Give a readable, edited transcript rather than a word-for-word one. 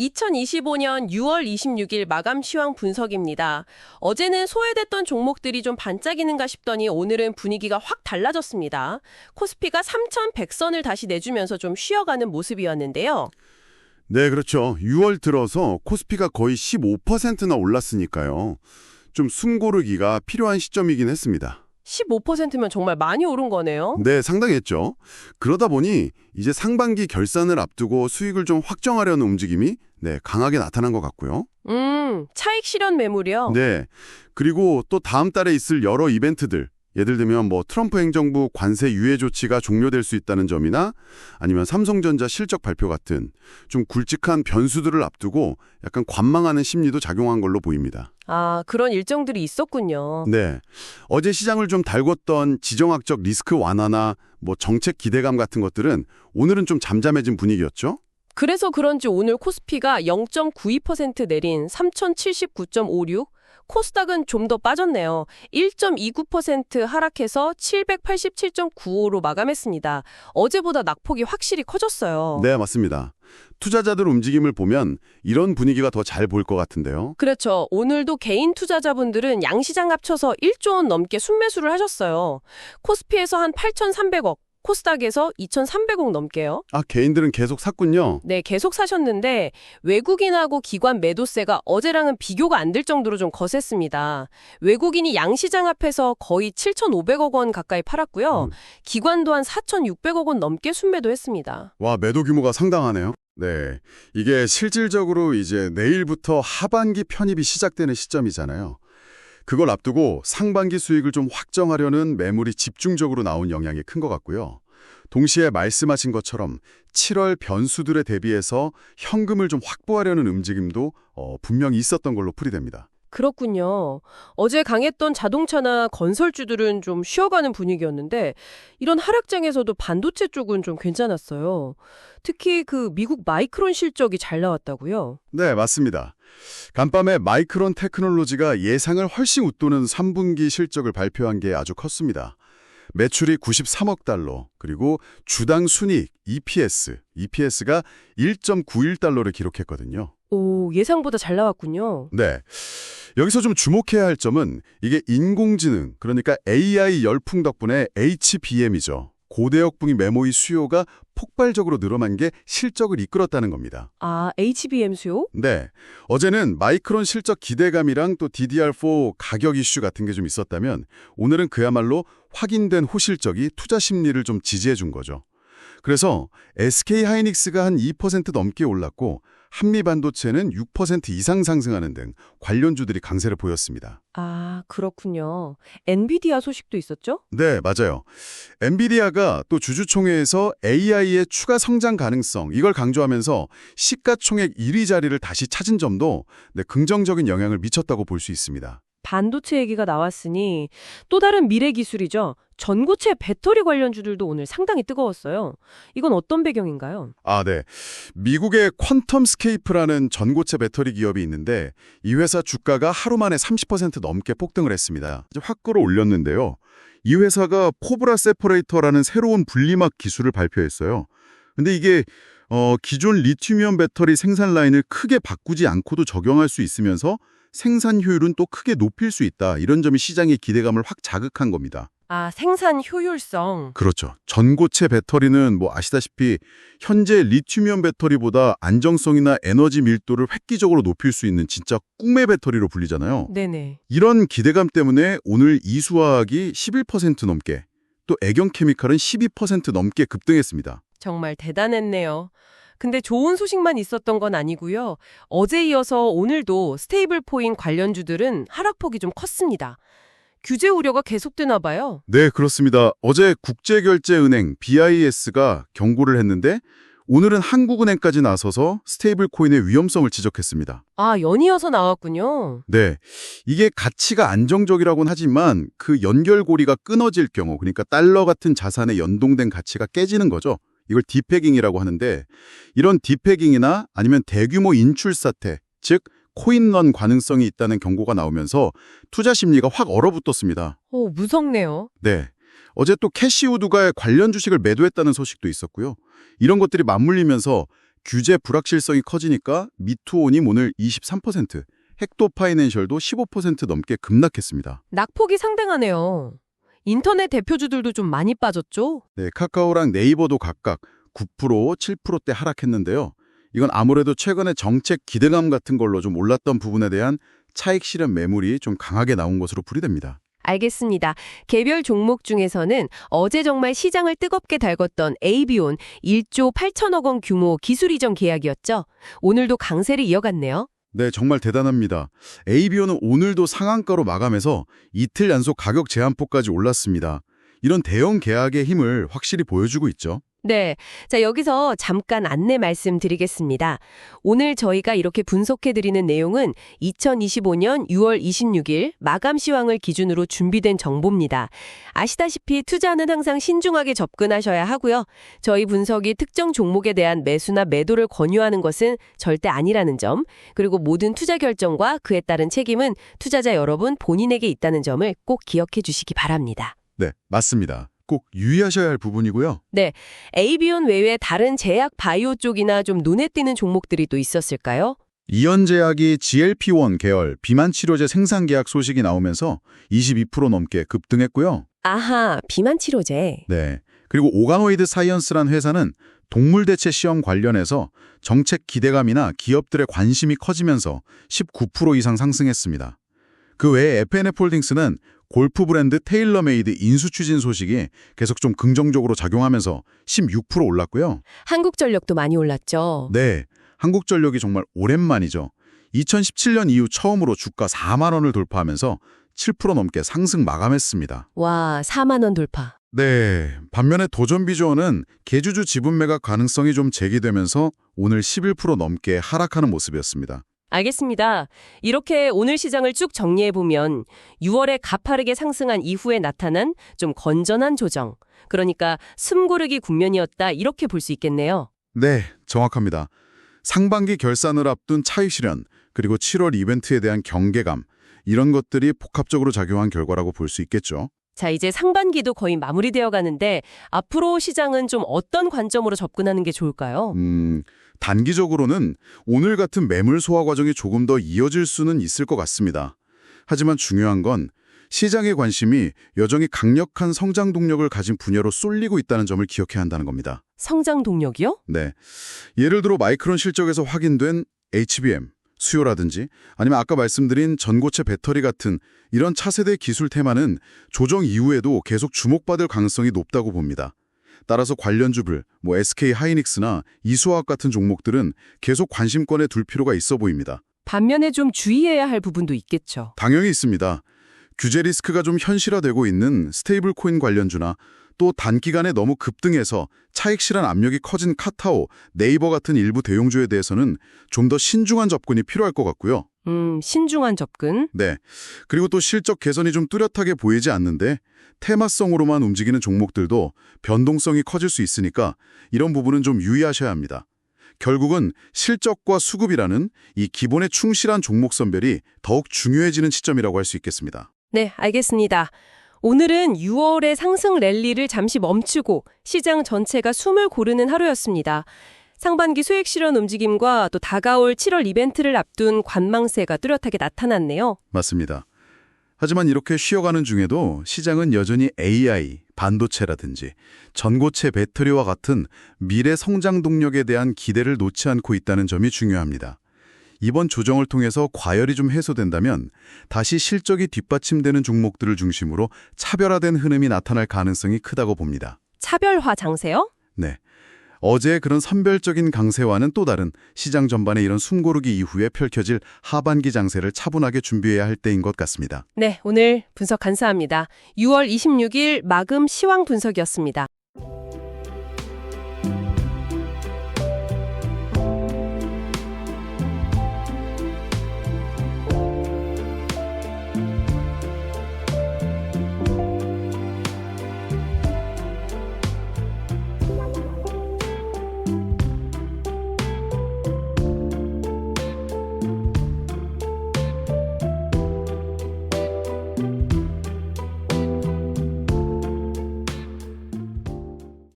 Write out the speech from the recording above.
2025년 6월 26일 마감 시황 분석입니다. 어제는 소외됐던 종목들이 좀 반짝이는가 싶더니 오늘은 분위기가 확 달라졌습니다. 코스피가 3,100선을 다시 내주면서 좀 쉬어가는 모습이었는데요. 네, 그렇죠. 6월 들어서 코스피가 거의 15%나 올랐으니까요. 좀 숨고르기가 필요한 시점이긴 했습니다. 15%면 정말 많이 오른 거네요. 네, 상당했죠. 그러다 보니 이제 상반기 결산을 앞두고 수익을 좀 확정하려는 움직임이 강하게 나타난 것 같고요. 차익 실현 매물이요? 네, 그리고 또 다음 달에 있을 여러 이벤트들, 예를 들면 트럼프 행정부 관세 유예 조치가 종료될 수 있다는 점이나 아니면 삼성전자 실적 발표 같은 좀 굵직한 변수들을 앞두고 약간 관망하는 심리도 작용한 걸로 보입니다. 아, 그런 일정들이 있었군요. 네, 어제 시장을 좀 달궜던 지정학적 리스크 완화나 정책 기대감 같은 것들은 오늘은 좀 잠잠해진 분위기였죠. 그래서 그런지 오늘 코스피가 0.92% 내린 3,079.56, 코스닥은 좀 더 빠졌네요. 1.29% 하락해서 787.95로 마감했습니다. 어제보다 낙폭이 확실히 커졌어요. 네, 맞습니다. 투자자들 움직임을 보면 이런 분위기가 더 잘 보일 것 같은데요. 그렇죠. 오늘도 개인 투자자분들은 양시장 합쳐서 1조 원 넘게 순매수를 하셨어요. 코스피에서 한 8,300억, 코스닥에서 2,300억 넘게요. 아, 개인들은 계속 샀군요. 네, 계속 사셨는데 외국인하고 기관 매도세가 어제랑은 비교가 안 될 정도로 좀 거셌습니다. 외국인이 양시장 앞에서 거의 7,500억 원 가까이 팔았고요. 기관도 한 4,600억 원 넘게 순매도했습니다. 와, 매도 규모가 상당하네요. 네, 이게 실질적으로 이제 내일부터 하반기 편입이 시작되는 시점이잖아요. 그걸 앞두고 상반기 수익을 좀 확정하려는 매물이 집중적으로 나온 영향이 큰 것 같고요. 동시에 말씀하신 것처럼 7월 변수들에 대비해서 현금을 좀 확보하려는 움직임도 분명히 있었던 걸로 풀이됩니다. 그렇군요. 어제 강했던 자동차나 건설주들은 좀 쉬어가는 분위기였는데 이런 하락장에서도 반도체 쪽은 좀 괜찮았어요. 특히 그 미국 마이크론 실적이 잘 나왔다고요? 네, 맞습니다. 간밤에 마이크론 테크놀로지가 예상을 훨씬 웃도는 3분기 실적을 발표한 게 아주 컸습니다. 매출이 93억 달러, 그리고 주당 순이익 EPS가 1.91달러를 기록했거든요. 오, 예상보다 잘 나왔군요. 네. 여기서 좀 주목해야 할 점은 이게 인공지능, 그러니까 AI 열풍 덕분에 HBM이죠. 고대역풍이 메모리 수요가 폭발적으로 늘어난 게 실적을 이끌었다는 겁니다. 아, HBM 수요? 네. 어제는 마이크론 실적 기대감이랑 또 DDR4 가격 이슈 같은 게 좀 있었다면 오늘은 그야말로 확인된 호실적이 투자 심리를 좀 지지해 준 거죠. 그래서 SK하이닉스가 한 2% 넘게 올랐고 한미반도체는 6% 이상 상승하는 등 관련주들이 강세를 보였습니다. 아, 그렇군요. 엔비디아 소식도 있었죠? 네, 맞아요. 엔비디아가 또 주주총회에서 AI의 추가 성장 가능성, 이걸 강조하면서 시가총액 1위 자리를 다시 찾은 점도 긍정적인 영향을 미쳤다고 볼 수 있습니다. 반도체 얘기가 나왔으니 또 다른 미래 기술이죠. 전고체 배터리 관련주들도 오늘 상당히 뜨거웠어요. 이건 어떤 배경인가요? 아, 네. 미국의 퀀텀스케이프라는 전고체 배터리 기업이 있는데 이 회사 주가가 하루 만에 30% 넘게 폭등을 했습니다. 확 끌어올렸는데요. 이 회사가 포브라 세퍼레이터라는 새로운 분리막 기술을 발표했어요. 근데 이게 기존 리튬이온 배터리 생산 라인을 크게 바꾸지 않고도 적용할 수 있으면서 생산 효율은 또 크게 높일 수 있다. 이런 점이 시장의 기대감을 확 자극한 겁니다. 아, 생산 효율성. 그렇죠. 전고체 배터리는 아시다시피 현재 리튬이온 배터리보다 안정성이나 에너지 밀도를 획기적으로 높일 수 있는 진짜 꿈의 배터리로 불리잖아요. 네네. 이런 기대감 때문에 오늘 이수화학이 11% 넘게, 또 애경케미칼은 12% 넘게 급등했습니다. 정말 대단했네요. 근데 좋은 소식만 있었던 건 아니고요. 어제 이어서 오늘도 스테이블 코인 관련주들은 하락폭이 좀 컸습니다. 규제 우려가 계속되나 봐요. 네, 그렇습니다. 어제 국제결제은행 BIS가 경고를 했는데 오늘은 한국은행까지 나서서 스테이블 코인의 위험성을 지적했습니다. 아, 연이어서 나왔군요. 네, 이게 가치가 안정적이라고는 하지만 그 연결고리가 끊어질 경우, 그러니까 달러 같은 자산의 연동된 가치가 깨지는 거죠. 이걸 디패깅이라고 하는데 이런 디패깅이나 아니면 대규모 인출 사태, 즉 코인런 가능성이 있다는 경고가 나오면서 투자 심리가 확 얼어붙었습니다. 오, 무섭네요. 네. 어제 또 캐시우드가 관련 주식을 매도했다는 소식도 있었고요. 이런 것들이 맞물리면서 규제 불확실성이 커지니까 미투온임 오늘 23%, 헥도 파이낸셜도 15% 넘게 급락했습니다. 낙폭이 상당하네요. 인터넷 대표주들도 좀 많이 빠졌죠? 네, 카카오랑 네이버도 각각 9%, 7%대 하락했는데요. 이건 아무래도 최근에 정책 기대감 같은 걸로 좀 올랐던 부분에 대한 차익 실현 매물이 좀 강하게 나온 것으로 풀이됩니다. 알겠습니다. 개별 종목 중에서는 어제 정말 시장을 뜨겁게 달궜던 에이비온 1조 8천억 원 규모 기술 이전 계약이었죠. 오늘도 강세를 이어갔네요. 네, 정말 대단합니다. ABO는 오늘도 상한가로 마감해서 이틀 연속 가격 제한폭까지 올랐습니다. 이런 대형 계약의 힘을 확실히 보여주고 있죠. 네. 자, 여기서 잠깐 안내 말씀드리겠습니다. 오늘 저희가 이렇게 분석해드리는 내용은 2025년 6월 26일 마감 시황을 기준으로 준비된 정보입니다. 아시다시피 투자는 항상 신중하게 접근하셔야 하고요. 저희 분석이 특정 종목에 대한 매수나 매도를 권유하는 것은 절대 아니라는 점, 그리고 모든 투자 결정과 그에 따른 책임은 투자자 여러분 본인에게 있다는 점을 꼭 기억해 주시기 바랍니다. 네, 맞습니다. 꼭 유의하셔야 할 부분이고요. 네, 에이비온 외에 다른 제약 바이오 쪽이나 좀 눈에 띄는 종목들이 또 있었을까요? 이연제약이 GLP-1 계열 비만 치료제 생산 계약 소식이 나오면서 22% 넘게 급등했고요. 아하, 비만 치료제. 네, 그리고 오가노이드 사이언스란 회사는 동물 대체 시험 관련해서 정책 기대감이나 기업들의 관심이 커지면서 19% 이상 상승했습니다. 그 외에 FNF홀딩스는 골프 브랜드 테일러메이드 인수 추진 소식이 계속 좀 긍정적으로 작용하면서 16% 올랐고요. 한국전력도 많이 올랐죠. 네, 한국전력이 정말 오랜만이죠. 2017년 이후 처음으로 주가 4만 원을 돌파하면서 7% 넘게 상승 마감했습니다. 와, 4만 원 돌파. 네, 반면에 도전비주얼은 계주주 지분 매각 가능성이 좀 제기되면서 오늘 11% 넘게 하락하는 모습이었습니다. 알겠습니다. 이렇게 오늘 시장을 쭉 정리해보면 6월에 가파르게 상승한 이후에 나타난 좀 건전한 조정, 그러니까 숨고르기 국면이었다 이렇게 볼 수 있겠네요. 네, 정확합니다. 상반기 결산을 앞둔 차익 실현, 그리고 7월 이벤트에 대한 경계감, 이런 것들이 복합적으로 작용한 결과라고 볼 수 있겠죠. 자, 이제 상반기도 거의 마무리되어 가는데 앞으로 시장은 좀 어떤 관점으로 접근하는 게 좋을까요? 단기적으로는 오늘 같은 매물 소화 과정이 조금 더 이어질 수는 있을 것 같습니다. 하지만 중요한 건 시장의 관심이 여전히 강력한 성장 동력을 가진 분야로 쏠리고 있다는 점을 기억해야 한다는 겁니다. 성장 동력이요? 네, 예를 들어 마이크론 실적에서 확인된 HBM, 수요라든지 아니면 아까 말씀드린 전고체 배터리 같은 이런 차세대 기술 테마는 조정 이후에도 계속 주목받을 가능성이 높다고 봅니다. 따라서 관련주들, SK 하이닉스나 이수화학 같은 종목들은 계속 관심권에 둘 필요가 있어 보입니다. 반면에 좀 주의해야 할 부분도 있겠죠. 당연히 있습니다. 규제 리스크가 좀 현실화되고 있는 스테이블 코인 관련주나 또 단기간에 너무 급등해서 차익 실현 압력이 커진 카카오, 네이버 같은 일부 대형주에 대해서는 좀 더 신중한 접근이 필요할 것 같고요. 신중한 접근. 네. 그리고 또 실적 개선이 좀 뚜렷하게 보이지 않는데 테마성으로만 움직이는 종목들도 변동성이 커질 수 있으니까 이런 부분은 좀 유의하셔야 합니다. 결국은 실적과 수급이라는 이 기본에 충실한 종목 선별이 더욱 중요해지는 시점이라고 할 수 있겠습니다. 네, 알겠습니다. 오늘은 6월의 상승 랠리를 잠시 멈추고 시장 전체가 숨을 고르는 하루였습니다. 상반기 수익 실현 움직임과 또 다가올 7월 이벤트를 앞둔 관망세가 뚜렷하게 나타났네요. 맞습니다. 하지만 이렇게 쉬어가는 중에도 시장은 여전히 AI, 반도체라든지 전고체 배터리와 같은 미래 성장 동력에 대한 기대를 놓지 않고 있다는 점이 중요합니다. 이번 조정을 통해서 과열이 좀 해소된다면 다시 실적이 뒷받침되는 종목들을 중심으로 차별화된 흐름이 나타날 가능성이 크다고 봅니다. 차별화 장세요? 네. 어제의 그런 선별적인 강세와는 또 다른 시장 전반의 이런 숨고르기 이후에 펼쳐질 하반기 장세를 차분하게 준비해야 할 때인 것 같습니다. 네, 오늘 분석 감사합니다. 6월 26일 마금 시황 분석이었습니다.